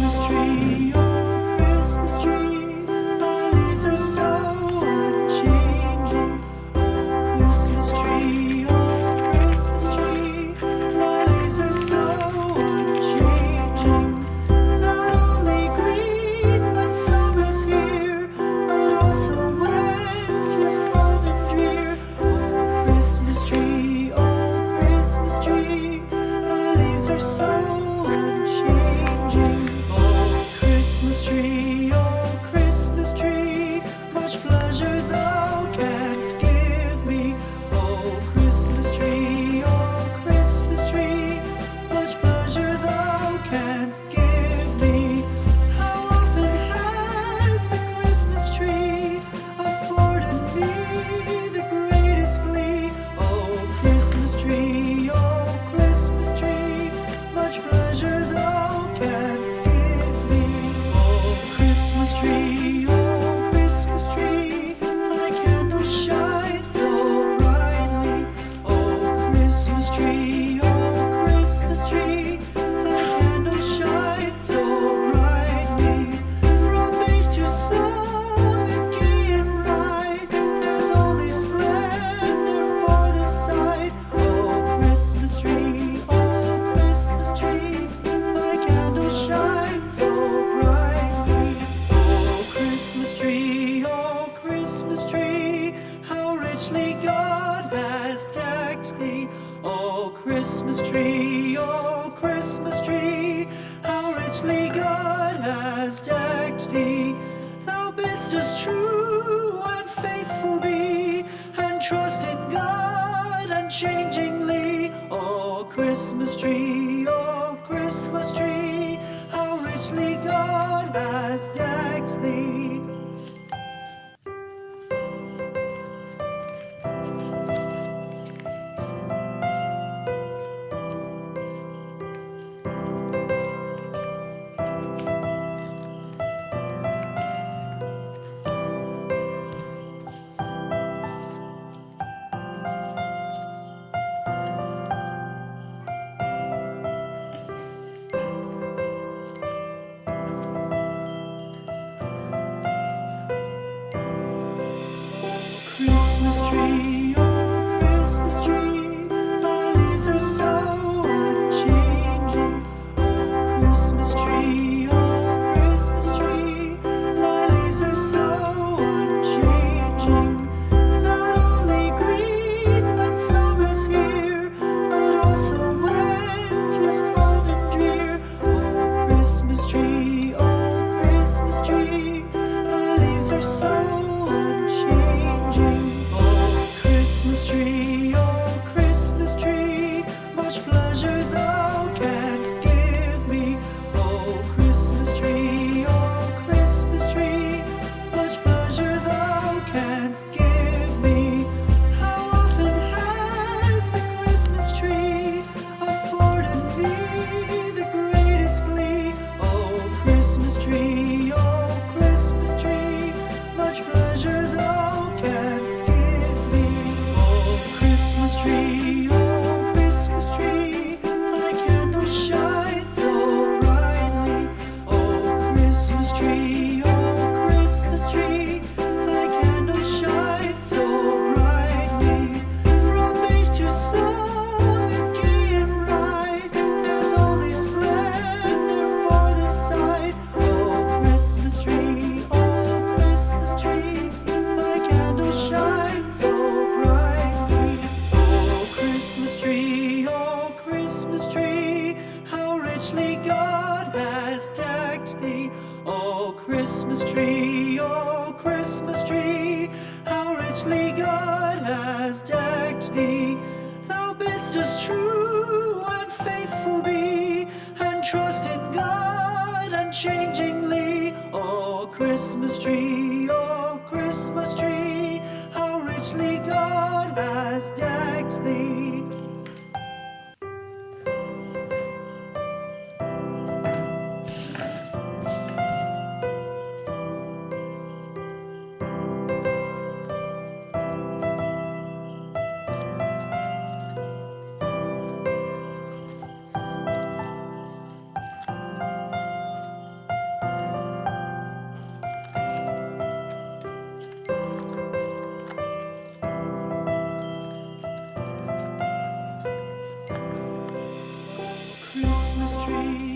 Christmas tree, oh Christmas tree, thy leaves are so unchanging. Oh Christmas tree, oh Christmas tree, thy leaves are so unchanging. Not only green when summer's here, but also when 'tis cold and drear. Oh Christmas tree, thy leaves are so unchanging. Oh Christmas tree, much pleasure thou canst give me. Oh Christmas tree, much pleasure thou canst give me. How often has the Christmas tree afforded me the greatest glee? Oh Christmas tree, much pleasure thou canst give me. Oh Christmas tree, thy candles shine so brightly. Oh Christmas tree, thy candles shine so brightly. From base to summit, gay and bright, there's only splendor for the sight. Oh Christmas tree, thy candles shine so brightly. Oh Christmas tree, how richly God has decked thee. Oh Christmas tree, how richly God has decked thee. Thou bidst us true and faithful be, and trust in God unchangingly. Oh Christmas tree, how richly God has decked thee. Christmas tree, thy leaves are so unchanging. Oh Christmas tree, thy leaves are so unchanging. Not only green when summer's here, but also when 'tis cold and drear. Oh Christmas tree, thy leaves are so unchanging. Oh Christmas tree, much pleasure thou canst give me. Oh Christmas tree, much pleasure thou canst give me. How often has the Christmas tree afforded me the greatest glee? Oh Christmas tree, much pleasure thou canst give me. Oh Christmas tree, thy candles shine so brightly. Oh Christmas tree, thy candles shine so brightly. From base to summit, gay and bright, there's only splendor for the sight. Oh Christmas tree, thy candles shine so brightly. Oh Christmas tree, how richly God has decked thee. Oh Christmas tree, how richly God has decked thee. Thou bidst us true and faithful be, and trust in God unchangingly. Oh Christmas tree, how richly God has decked thee. tree.